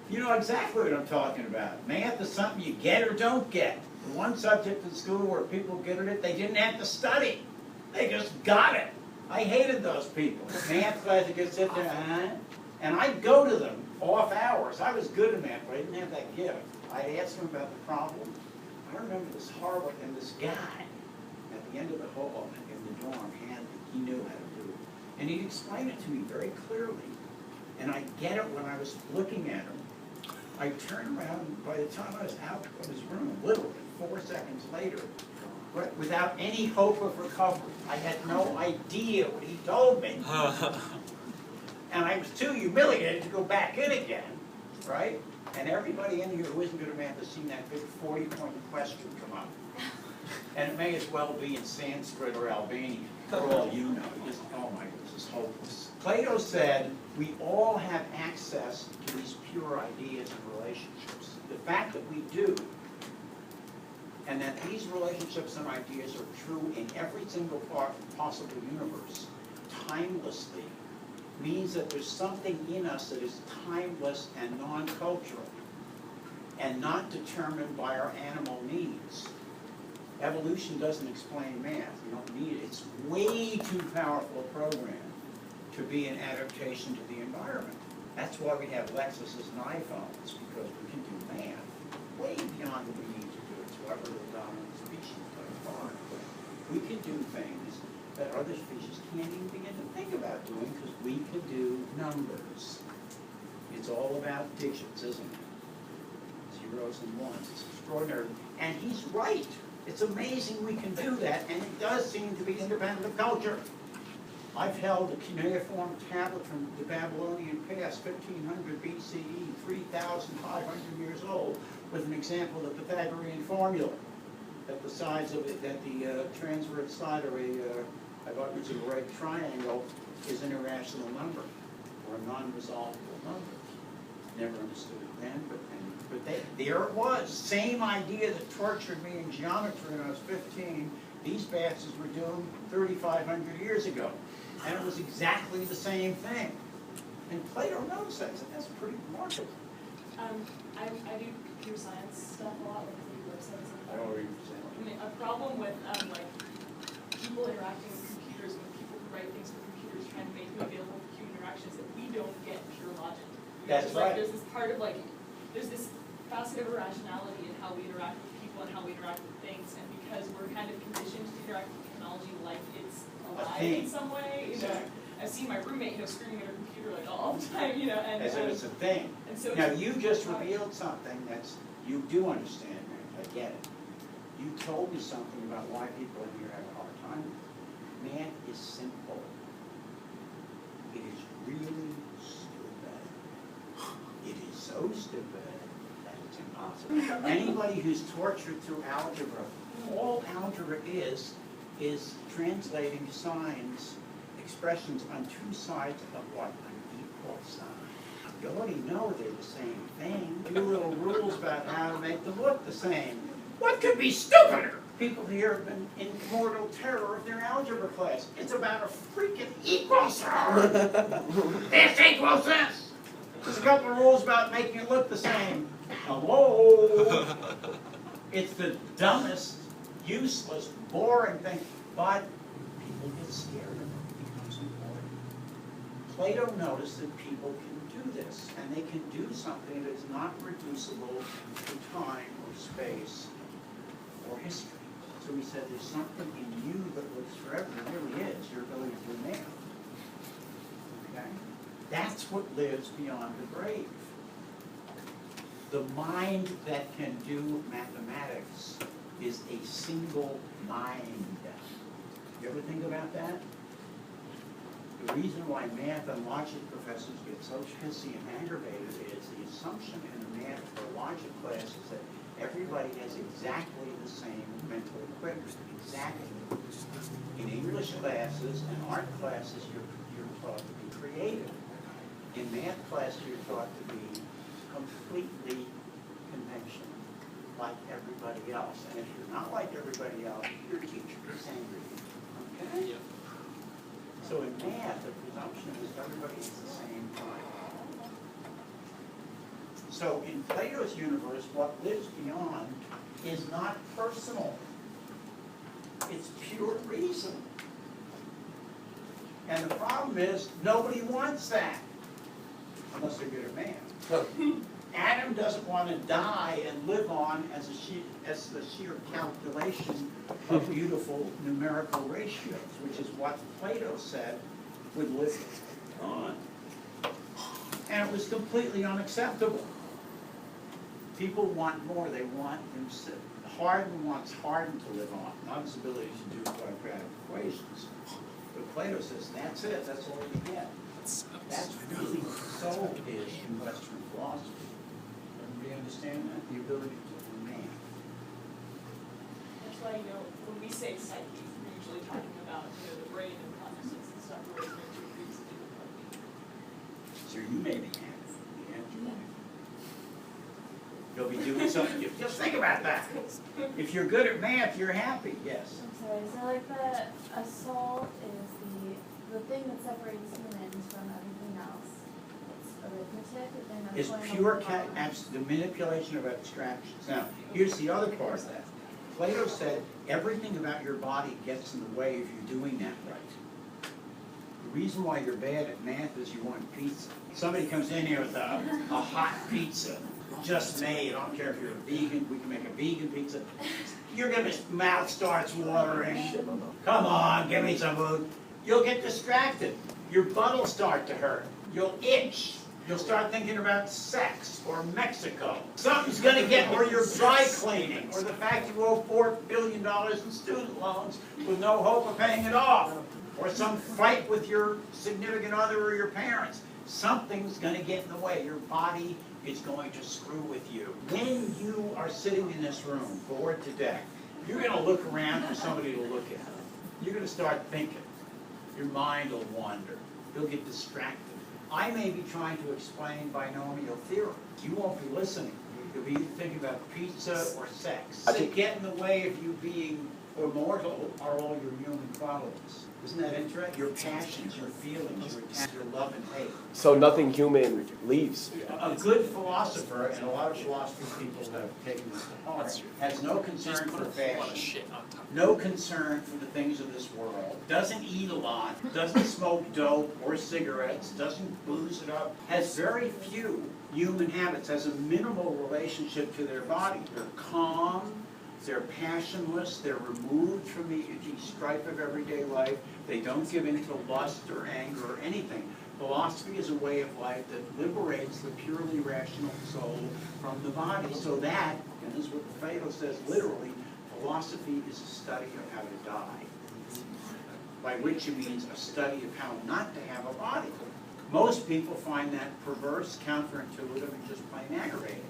You know exactly what I'm talking about. Math is something you get or don't get. The one subject in school where people get it, they didn't have to study. They just got it. I hated those people. Math class, you could sit there, and I'd go to them off hours. I was good at math, but I didn't have that gift. I'd ask them about the problem. I remember this horrible, and this guy at the end of the hall in the dorm, he knew how to do it. And he'd explain it to me very clearly. And I'd get it when I was looking at him. I'd turn around, and by the time I was out of his room, literally 4 seconds later, without any hope of recovery. I had no idea what he told me. And I was too humiliated to go back in again, right? And everybody in here who isn't good at math has seen that big 40-point question come up. And it may as well be in Sanskrit or Albanian, for all you know. You just, oh my, this is hopeless. Plato said, we all have access to these pure ideas and relationships. The fact that we do, and that these relationships and ideas are true in every single possible universe, timelessly, means that there's something in us that is timeless and non-cultural, and not determined by our animal needs. Evolution doesn't explain math. You don't need it. It's way too powerful a program to be an adaptation to the environment. That's why we have Lexuses and iPhones, because we can do math way beyond what we need to do. It's why we're the dominant species by far. We can do things that other species can't even begin to think about doing, because we can do numbers. It's all about digits, isn't it? Zeros and ones. It's extraordinary. And he's right. It's amazing we can do that, and it does seem to be independent of culture. I've held a cuneiform tablet from the Babylonian past, 1500 BCE, 3,500 years old, with an example of the Pythagorean formula, that the sides of it, that the transverse side of a right triangle is an irrational number, or a non-resolvable number. Never understood it then, but there it was. Same idea that tortured me in geometry when I was 15. These bastards were doing 3,500 years ago. And it was exactly the same thing. And Plato knows that, so that's pretty remarkable. I do computer science stuff a lot with the websites. I don't really understand. I mean, a problem with like people interacting with computers, when people who write things for computers trying to make them available for human interactions, that we don't get pure logic. That's right. There's this part of there's this facet of irrationality in how we interact with people and how we interact with things, and because we're kind of conditioned to interact with technology like it's alive in some way. Exactly. I've seen my roommate, screaming at her computer all the time, and as if it's a thing. And so now you just revealed something that's, you do understand, man. I get it. You told me something about why people in here have a hard time. Math is simple. It is really stupid. It is so stupid that it's impossible. Anybody who's tortured through algebra, all algebra is translating signs, expressions on two sides of what? An equal sign. You already know they're the same thing. A few little rules about how to make them look the same. What could be stupider? People here have been in mortal terror of their algebra class. It's about a freaking equal sign. This equals this. There's a couple of rules about making it look the same. Hello? It's the dumbest, useless, boring thing, but people get scared of it. It becomes important. Plato noticed that people can do this, and they can do something that is not reducible to time or space or history. So he said, there's something in you that lives forever. It really is your ability to do math. Okay? That's what lives beyond the grave. The mind that can do mathematics is a single mind. You ever think about that? The reason why math and logic professors get so pissy and aggravated is the assumption in the math or logic class is that everybody has exactly the same mental equipment. Exactly. In English classes and art classes, you're taught to be creative. In math class, you're taught to be completely conventional, like everybody else. And if you're not like everybody else, your teacher is angry. Okay? Yep. So in math, the presumption is everybody is the same time. So in Plato's universe, what lives beyond is not personal. It's pure reason. And the problem is, nobody wants that, unless they're good at math. Adam doesn't want to die and live on as the sheer calculation of beautiful numerical ratios, which is what Plato said would live on. And it was completely unacceptable. People want more. They want himself. Hardin wants Hardin to live on, not his ability to do quadratic equations. But Plato says, that's it, that's all you get. That's really what the soul is in Western philosophy. Everybody understand that? The ability to remain. That's why, when we say psyche, we're usually talking about, the brain and consciousness and stuff, where it's meant to increase the difficulty. So you may be happy. You'll be doing something. Just think about that. If you're good at math, you're happy. Yes. I'm sorry. So like a soul is the thing that separates humans from everything else. It's arithmetic, and then It's pure the manipulation of abstractions. Now, here's the other part of that. Plato said everything about your body gets in the way of you doing that right. The reason why you're bad at math is you want pizza. Somebody comes in here with a hot pizza. Just made. I don't care if you're a vegan. We can make a vegan pizza. Your mouth starts watering. Come on, give me some food. You'll get distracted. Your butt will start to hurt. You'll itch. You'll start thinking about sex or Mexico. Something's going to get, or you're dry cleaning, or the fact you owe $4 billion in student loans with no hope of paying it off, or some fight with your significant other or your parents. Something's going to get in the way. Your body is going to screw with you. When you are sitting in this room, bored to death, you're going to look around for somebody to look at. You're going to start thinking. Your mind will wander. You'll get distracted. I may be trying to explain binomial theorem. You won't be listening. You'll be thinking about pizza or sex. To get in the way of you being immortal are all your human qualities. Isn't that interesting? Your passions, your feelings, your love and hate. So nothing human leaves. A good philosopher, and a lot of philosophy people have taken this to heart, has no concern for fashion, no concern for the things of this world, doesn't eat a lot, doesn't smoke dope or cigarettes, doesn't booze it up, has very few human habits, has a minimal relationship to their body. They're calm. They're passionless, they're removed from the strife of everyday life, they don't give in to lust or anger or anything. Philosophy is a way of life that liberates the purely rational soul from the body. So that, and this is what Plato says literally, philosophy is a study of how to die. By which it means a study of how not to have a body. Most people find that perverse, counterintuitive, and just plain aggravating.